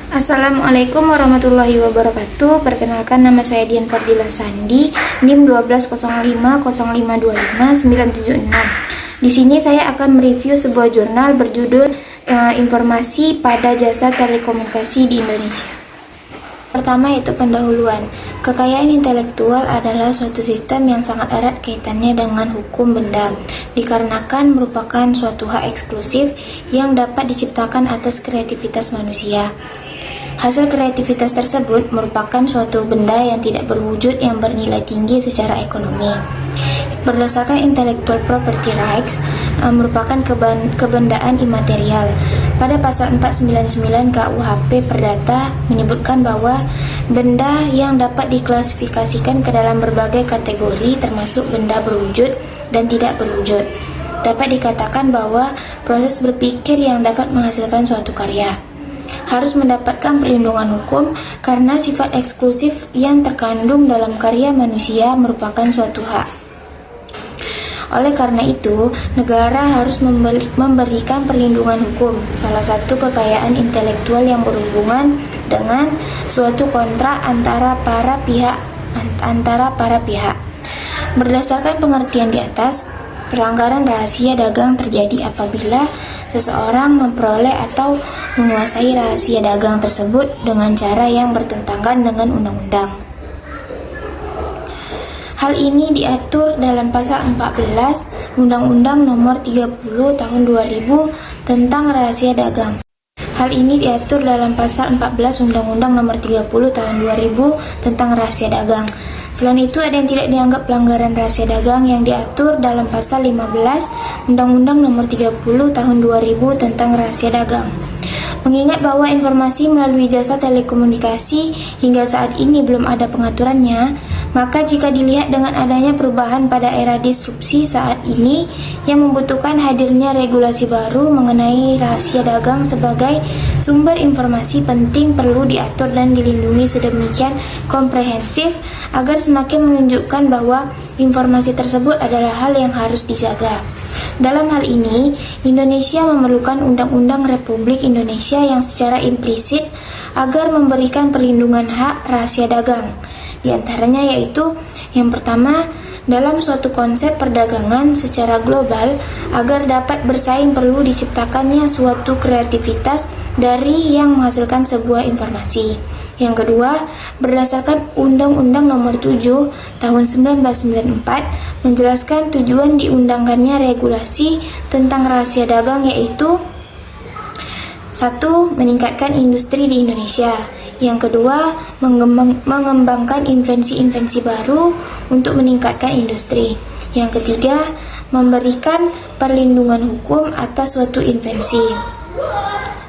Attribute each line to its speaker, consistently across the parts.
Speaker 1: Assalamualaikum warahmatullahi wabarakatuh. Perkenalkan, nama saya Dian Fardila Sandi, NIM 12050525976. Di sini saya akan mereview sebuah jurnal berjudul Informasi pada Jasa Telekomunikasi di Indonesia. Pertama yaitu pendahuluan. Kekayaan intelektual adalah suatu sistem yang sangat erat kaitannya dengan hukum benda, dikarenakan merupakan suatu hak eksklusif yang dapat diciptakan atas kreativitas manusia. Hasil kreativitas tersebut merupakan suatu benda yang tidak berwujud yang bernilai tinggi secara ekonomi. Berdasarkan Intellectual Property Rights, merupakan kebendaan imaterial. Pada pasal 499 KUHP Perdata menyebutkan bahwa benda yang dapat diklasifikasikan ke dalam berbagai kategori termasuk benda berwujud dan tidak berwujud. Dapat dikatakan bahwa proses berpikir yang dapat menghasilkan suatu karya harus mendapatkan perlindungan hukum karena sifat eksklusif yang terkandung dalam karya manusia merupakan suatu hak. Oleh karena itu, negara harus memberikan perlindungan hukum, salah satu kekayaan intelektual yang berhubungan dengan suatu kontrak antara para pihak. Berdasarkan pengertian di atas, pelanggaran rahasia dagang terjadi apabila seseorang memperoleh atau menguasai rahasia dagang tersebut dengan cara yang bertentangan dengan undang-undang. Hal ini diatur dalam pasal 14 Undang-Undang Nomor 30 Tahun 2000 tentang rahasia dagang. Hal ini diatur dalam pasal 14 Undang-Undang Nomor 30 Tahun 2000 tentang rahasia dagang. Selain itu, ada yang tidak dianggap pelanggaran rahasia dagang yang diatur dalam pasal 15 Undang-Undang Nomor 30 Tahun 2000 tentang rahasia dagang. Mengingat bahwa informasi melalui jasa telekomunikasi hingga saat ini belum ada pengaturannya, maka jika dilihat dengan adanya perubahan pada era disrupsi saat ini yang membutuhkan hadirnya regulasi baru mengenai rahasia dagang sebagai sumber informasi penting perlu diatur dan dilindungi sedemikian komprehensif agar semakin menunjukkan bahwa informasi tersebut adalah hal yang harus dijaga. Dalam hal ini, Indonesia memerlukan Undang-Undang Republik Indonesia yang secara implisit agar memberikan perlindungan hak rahasia dagang. Di antaranya yaitu, yang pertama, dalam suatu konsep perdagangan secara global, agar dapat bersaing perlu diciptakannya suatu kreativitas dari yang menghasilkan sebuah informasi. Yang kedua, berdasarkan Undang-Undang Nomor 7 Tahun 1994 menjelaskan tujuan diundangkannya regulasi tentang rahasia dagang yaitu 1. Meningkatkan industri di Indonesia. Yang kedua, mengembangkan invensi-invensi baru untuk meningkatkan industri. Yang ketiga, memberikan perlindungan hukum atas suatu invensi.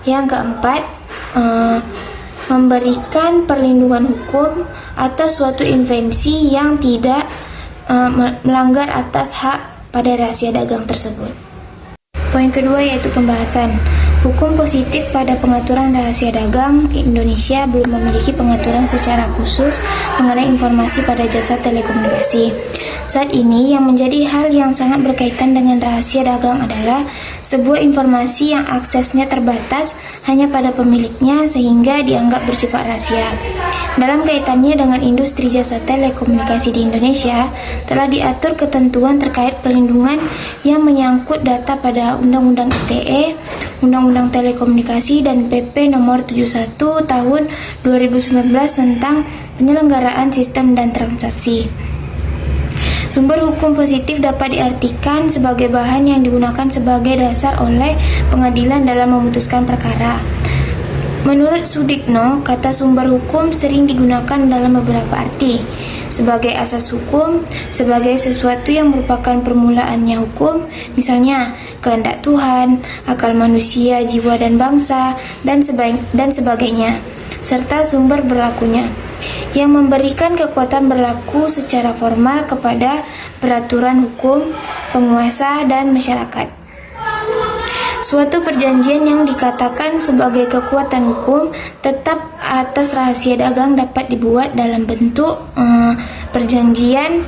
Speaker 1: Yang keempat, memberikan perlindungan hukum atas suatu invensi yang tidak melanggar atas hak pada rahasia dagang tersebut. Poin kedua yaitu pembahasan. Hukum positif pada pengaturan rahasia dagang. Indonesia belum memiliki pengaturan secara khusus mengenai informasi pada jasa telekomunikasi. Saat ini yang menjadi hal yang sangat berkaitan dengan rahasia dagang adalah sebuah informasi yang aksesnya terbatas hanya pada pemiliknya sehingga dianggap bersifat rahasia. Dalam kaitannya dengan industri jasa telekomunikasi di Indonesia, telah diatur ketentuan terkait perlindungan yang menyangkut data pada Undang-Undang ITE, Undang-Undang Telekomunikasi, dan PP Nomor 71 Tahun 2019 tentang penyelenggaraan sistem dan transaksi. Sumber hukum positif dapat diartikan sebagai bahan yang digunakan sebagai dasar oleh pengadilan dalam memutuskan perkara. Menurut Sudikno, kata sumber hukum sering digunakan dalam beberapa arti. Sebagai asas hukum, sebagai sesuatu yang merupakan permulaannya hukum, misalnya kehendak Tuhan, akal manusia, jiwa dan bangsa, dan sebagainya, serta sumber berlakunya, yang memberikan kekuatan berlaku secara formal kepada peraturan hukum, penguasa, dan masyarakat. Suatu perjanjian yang dikatakan sebagai kekuatan hukum tetap atas rahasia dagang dapat dibuat dalam bentuk perjanjian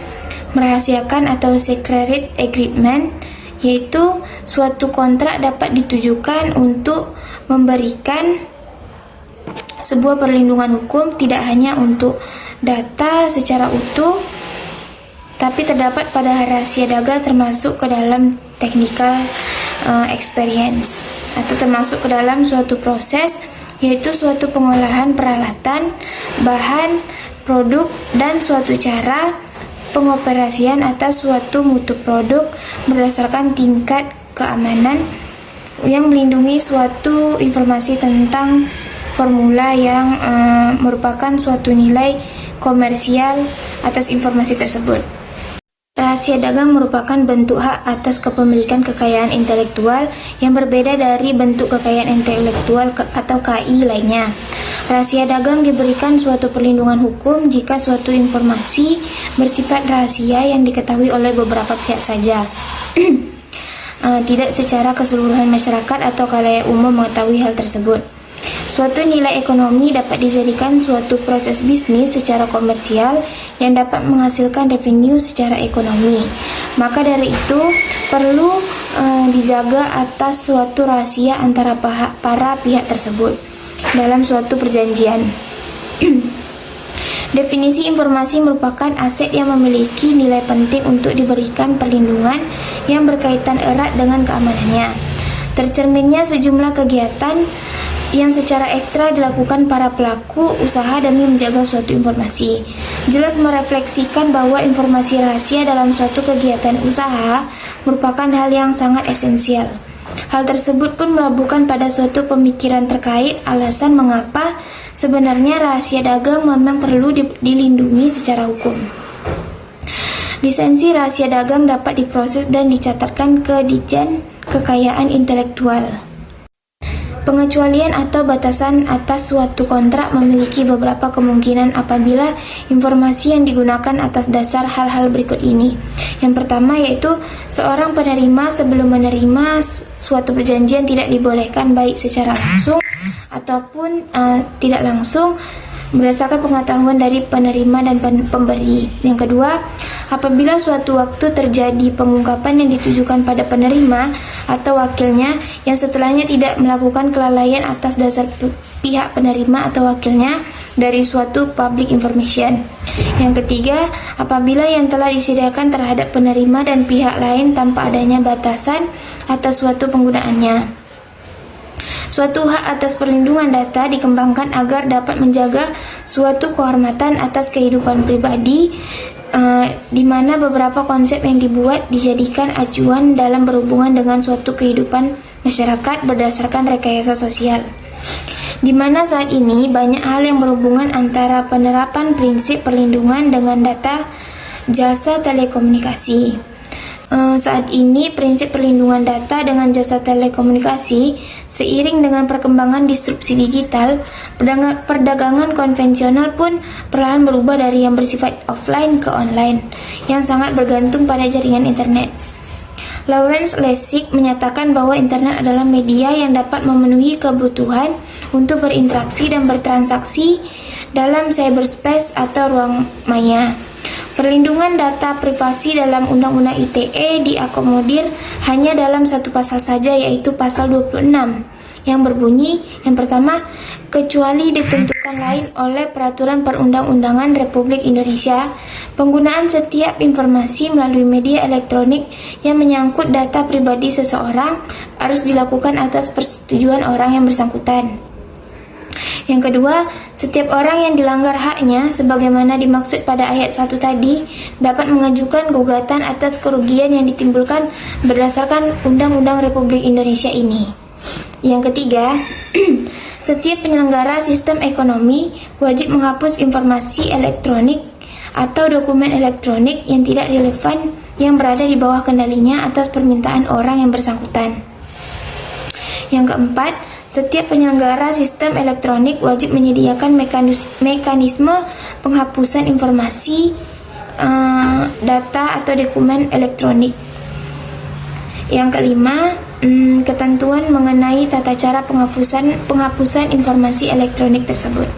Speaker 1: merahasiakan atau secret agreement, yaitu suatu kontrak dapat ditujukan untuk memberikan sebuah perlindungan hukum tidak hanya untuk data secara utuh, tapi terdapat pada rahasia dagang termasuk ke dalam technical experience atau termasuk ke dalam suatu proses, yaitu suatu pengolahan peralatan, bahan, produk, dan suatu cara pengoperasian atas suatu mutu produk berdasarkan tingkat keamanan yang melindungi suatu informasi tentang formula yang merupakan suatu nilai komersial atas informasi tersebut. Rahasia dagang merupakan bentuk hak atas kepemilikan kekayaan intelektual yang berbeda dari bentuk kekayaan intelektual atau KI lainnya. Rahasia dagang diberikan suatu perlindungan hukum jika suatu informasi bersifat rahasia yang diketahui oleh beberapa pihak saja. Tidak secara keseluruhan masyarakat atau khalayak umum mengetahui hal tersebut. Suatu nilai ekonomi dapat dijadikan suatu proses bisnis secara komersial yang dapat menghasilkan revenue secara ekonomi. Maka dari itu perlu dijaga atas suatu rahasia antara para pihak tersebut dalam suatu perjanjian. Definisi informasi merupakan aset yang memiliki nilai penting untuk diberikan perlindungan yang berkaitan erat dengan keamanannya. Tercerminnya sejumlah kegiatan yang secara ekstra dilakukan para pelaku usaha demi menjaga suatu informasi. Jelas merefleksikan bahwa informasi rahasia dalam suatu kegiatan usaha merupakan hal yang sangat esensial. Hal tersebut pun melabuhkan pada suatu pemikiran terkait alasan mengapa sebenarnya rahasia dagang memang perlu dilindungi secara hukum. Lisensi rahasia dagang dapat diproses dan dicatatkan ke Ditjen Kekayaan Intelektual. Pengecualian atau batasan atas suatu kontrak memiliki beberapa kemungkinan apabila informasi yang digunakan atas dasar hal-hal berikut ini. Yang pertama yaitu seorang penerima sebelum menerima suatu perjanjian tidak dibolehkan baik secara langsung ataupun tidak langsung berdasarkan pengetahuan dari penerima dan pemberi. Yang kedua, apabila suatu waktu terjadi pengungkapan yang ditujukan pada penerima atau wakilnya yang setelahnya tidak melakukan kelalaian atas dasar pihak penerima atau wakilnya dari suatu public information. Yang ketiga, apabila yang telah disediakan terhadap penerima dan pihak lain tanpa adanya batasan atas suatu penggunaannya. Suatu hak atas perlindungan data dikembangkan agar dapat menjaga suatu kehormatan atas kehidupan pribadi, di mana beberapa konsep yang dibuat dijadikan acuan dalam berhubungan dengan suatu kehidupan masyarakat berdasarkan rekayasa sosial. Di mana saat ini banyak hal yang berhubungan antara penerapan prinsip perlindungan dengan data jasa telekomunikasi. Saat ini prinsip perlindungan data dengan jasa telekomunikasi seiring dengan perkembangan disrupsi digital, perdagangan konvensional pun perlahan berubah dari yang bersifat offline ke online yang sangat bergantung pada jaringan internet. Lawrence Lessig menyatakan bahwa internet adalah media yang dapat memenuhi kebutuhan untuk berinteraksi dan bertransaksi dalam cyberspace atau ruang maya. Perlindungan data privasi dalam Undang-Undang ITE diakomodir hanya dalam satu pasal saja, yaitu pasal 26 yang berbunyi, yang pertama, kecuali ditentukan lain oleh Peraturan Perundang-undangan Republik Indonesia, penggunaan setiap informasi melalui media elektronik yang menyangkut data pribadi seseorang harus dilakukan atas persetujuan orang yang bersangkutan. Yang kedua, setiap orang yang dilanggar haknya sebagaimana dimaksud pada ayat 1 tadi dapat mengajukan gugatan atas kerugian yang ditimbulkan berdasarkan Undang-Undang Republik Indonesia ini. Yang ketiga, setiap penyelenggara sistem ekonomi wajib menghapus informasi elektronik atau dokumen elektronik yang tidak relevan yang berada di bawah kendalinya atas permintaan orang yang bersangkutan. Yang keempat, setiap penyelenggara sistem elektronik wajib menyediakan mekanisme penghapusan informasi, data atau dokumen elektronik. Yang kelima, ketentuan mengenai tata cara penghapusan informasi elektronik tersebut.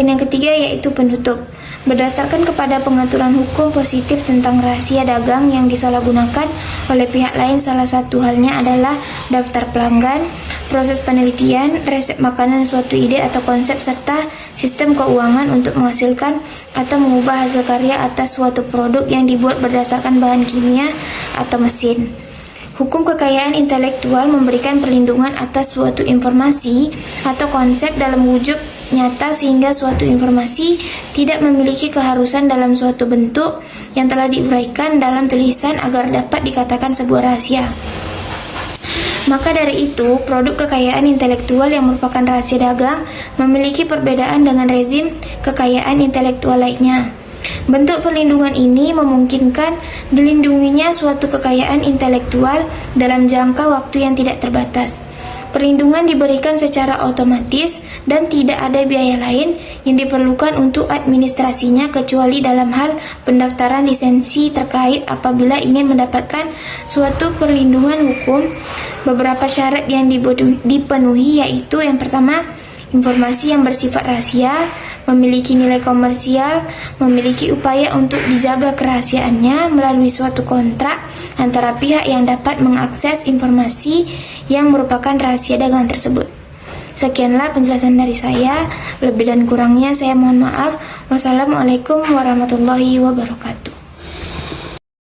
Speaker 1: Dan yang ketiga yaitu penutup. Berdasarkan kepada pengaturan hukum positif tentang rahasia dagang yang disalahgunakan oleh pihak lain, salah satu halnya adalah daftar pelanggan, proses penelitian, resep makanan, suatu ide atau konsep, serta sistem keuangan untuk menghasilkan atau mengubah hasil karya atas suatu produk yang dibuat berdasarkan bahan kimia atau mesin. Hukum kekayaan intelektual memberikan perlindungan atas suatu informasi atau konsep dalam wujud nyata sehingga suatu informasi tidak memiliki keharusan dalam suatu bentuk yang telah diuraikan dalam tulisan agar dapat dikatakan sebuah rahasia. Maka dari itu, produk kekayaan intelektual yang merupakan rahasia dagang memiliki perbedaan dengan rezim kekayaan intelektual lainnya. Bentuk perlindungan ini memungkinkan dilindunginya suatu kekayaan intelektual dalam jangka waktu yang tidak terbatas. Perlindungan diberikan secara otomatis dan tidak ada biaya lain yang diperlukan untuk administrasinya kecuali dalam hal pendaftaran lisensi terkait. Apabila ingin mendapatkan suatu perlindungan hukum, beberapa syarat yang dipenuhi yaitu yang pertama, informasi yang bersifat rahasia, memiliki nilai komersial, memiliki upaya untuk dijaga kerahasiaannya melalui suatu kontrak antara pihak yang dapat mengakses informasi yang merupakan rahasia dagang tersebut. Sekianlah penjelasan dari saya, lebih dan kurangnya saya mohon maaf. Wassalamualaikum warahmatullahi wabarakatuh.